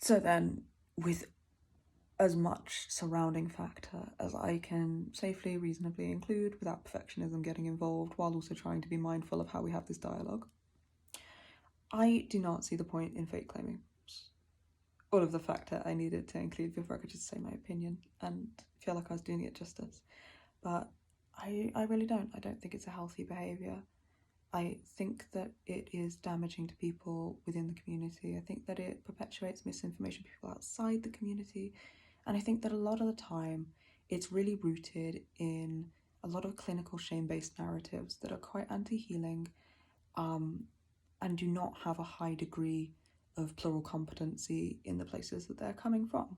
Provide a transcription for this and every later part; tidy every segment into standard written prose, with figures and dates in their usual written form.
So then, with as much surrounding factor as I can safely, reasonably include without perfectionism getting involved, while also trying to be mindful of how we have this dialogue, I do not see the point in fake claiming. All of the factor I needed to include before I could just say my opinion and feel like I was doing it justice. But I really don't. I don't think it's a healthy behaviour. I think that it is damaging to people within the community. I think that it perpetuates misinformation to people outside the community. And I think that a lot of the time it's really rooted in a lot of clinical shame-based narratives that are quite anti-healing, and do not have a high degree of plural competency in the places that they're coming from.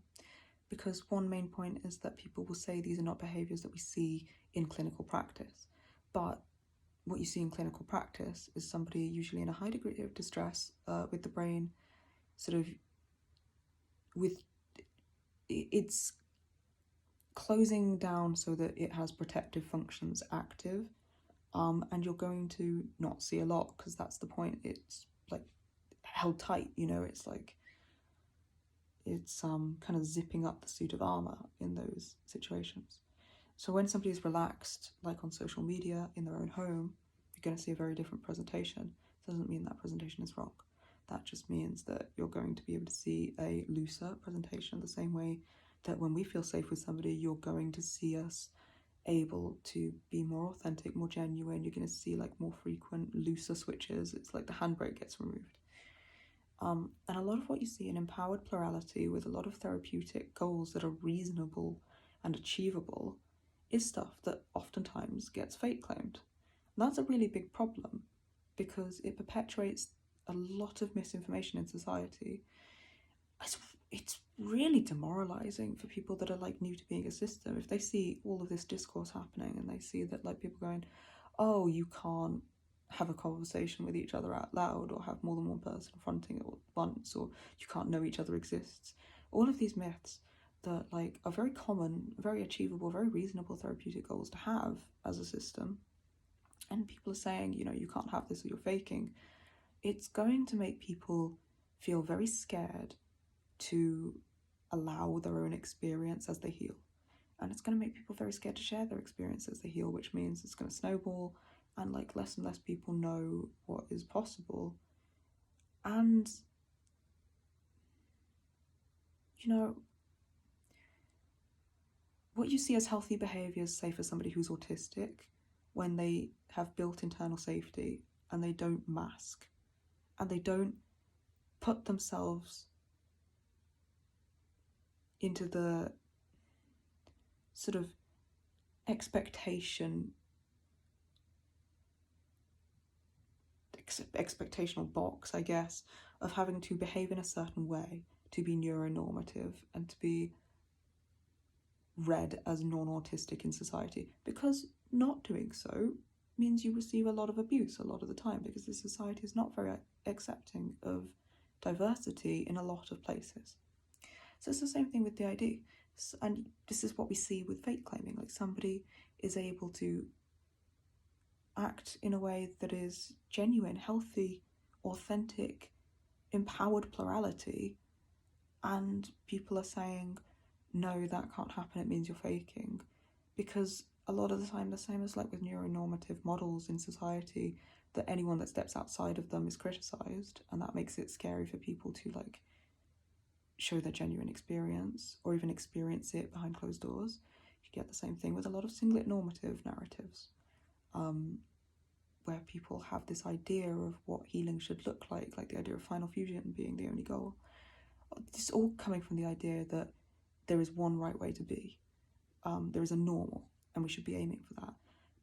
Because one main point is that people will say these are not behaviours that we see in clinical practice. But what you see in clinical practice is somebody usually in a high degree of distress, with the brain sort of with it's closing down so that it has protective functions active, and you're going to not see a lot because that's the point. It's like held tight, it's like it's kind of zipping up the suit of armor in those situations. So when somebody's relaxed, like on social media, in their own home, you're going to see a very different presentation. It doesn't mean that presentation is wrong. That just means that you're going to be able to see a looser presentation, the same way that when we feel safe with somebody, you're going to see us able to be more authentic, more genuine. You're going to see like more frequent, looser switches. It's like the handbrake gets removed. And a lot of what you see in empowered plurality with a lot of therapeutic goals that are reasonable and achievable is stuff that oftentimes gets fake claimed. And that's a really big problem because it perpetuates a lot of misinformation in society. It's really demoralizing for people that are like new to being a system. If they see all of this discourse happening and they see that like people going, oh, you can't have a conversation with each other out loud or have more than one person fronting it at once, or you can't know each other exists. All of these myths that like are very common, very achievable, very reasonable therapeutic goals to have as a system, and people are saying, you can't have this or you're faking. It's going to make people feel very scared to allow their own experience as they heal. And it's going to make people very scared to share their experience as they heal, which means it's going to snowball and like less and less people know what is possible. And what you see as healthy behaviors, say for somebody who's autistic, when they have built internal safety and they don't mask and they don't put themselves into the sort of expectational box, I guess, of having to behave in a certain way to be neuronormative and to be read as non-autistic in society, because not doing so means you receive a lot of abuse a lot of the time, because this society is not very accepting of diversity in a lot of places. So it's the same thing with the ID, and this is what we see with fake claiming. Like somebody is able to act in a way that is genuine, healthy, authentic, empowered plurality, and people are saying, no, that can't happen, it means you're faking. Because a lot of the time, the same as like with neuronormative models in society, that anyone that steps outside of them is criticized, and that makes it scary for people to like show their genuine experience or even experience it behind closed doors. You get the same thing with a lot of singlet normative narratives, where people have this idea of what healing should look like the idea of final fusion being the only goal. This is all coming from the idea that there is one right way to be. There is a normal, and we should be aiming for that.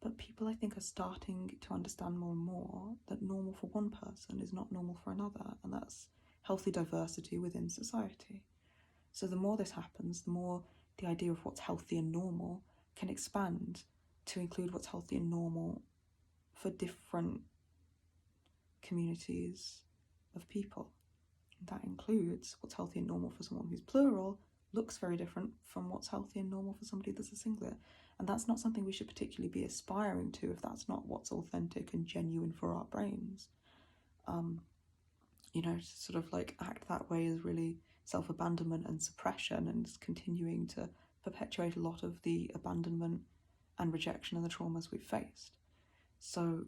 But people, I think, are starting to understand more and more that normal for one person is not normal for another, and that's healthy diversity within society. So the more this happens, the more the idea of what's healthy and normal can expand to include what's healthy and normal for different communities of people. That includes what's healthy and normal for someone who's plural looks very different from what's healthy and normal for somebody that's a singlet. And that's not something we should particularly be aspiring to if that's not what's authentic and genuine for our brains. To sort of like act that way is really self-abandonment and suppression, and is continuing to perpetuate a lot of the abandonment and rejection and the traumas we've faced. So,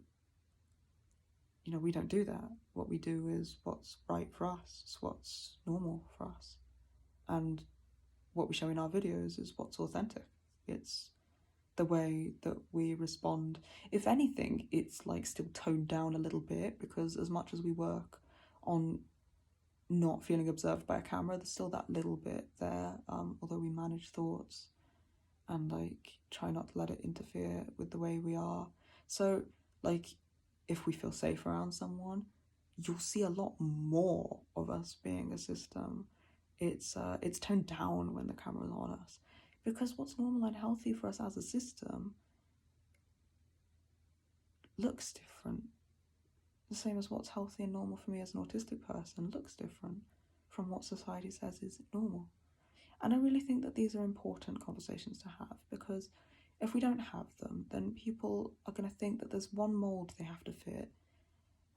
you know, we don't do that. What we do is what's right for us, it's what's normal for us. And what we show in our videos is what's authentic. It's the way that we respond. If anything, it's like still toned down a little bit, because as much as we work on not feeling observed by a camera, there's still that little bit there, although we manage thoughts and like try not to let it interfere with the way we are. So like if we feel safe around someone, you'll see a lot more of us being a system. It's toned down when the camera's on us, because what's normal and healthy for us as a system looks different. The same as what's healthy and normal for me as an autistic person looks different from what society says is normal. And I really think that these are important conversations to have, because if we don't have them, then people are going to think that there's one mold they have to fit.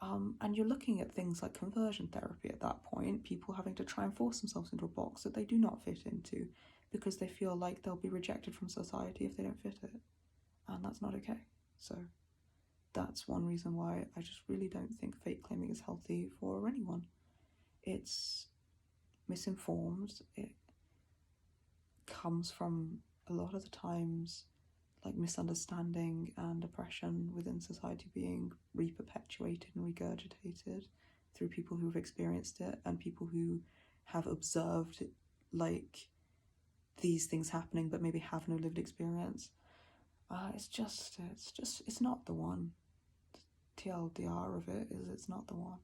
And you're looking at things like conversion therapy at that point, people having to try and force themselves into a box that they do not fit into because they feel like they'll be rejected from society if they don't fit it. And that's not okay. So that's one reason why I just really don't think fake claiming is healthy for anyone. It's misinformed. It comes from a lot of the times like misunderstanding and oppression within society being re-perpetuated and regurgitated through people who've experienced it and people who have observed like these things happening but maybe have no lived experience. It's not the one. TLDR of it is it's not the one.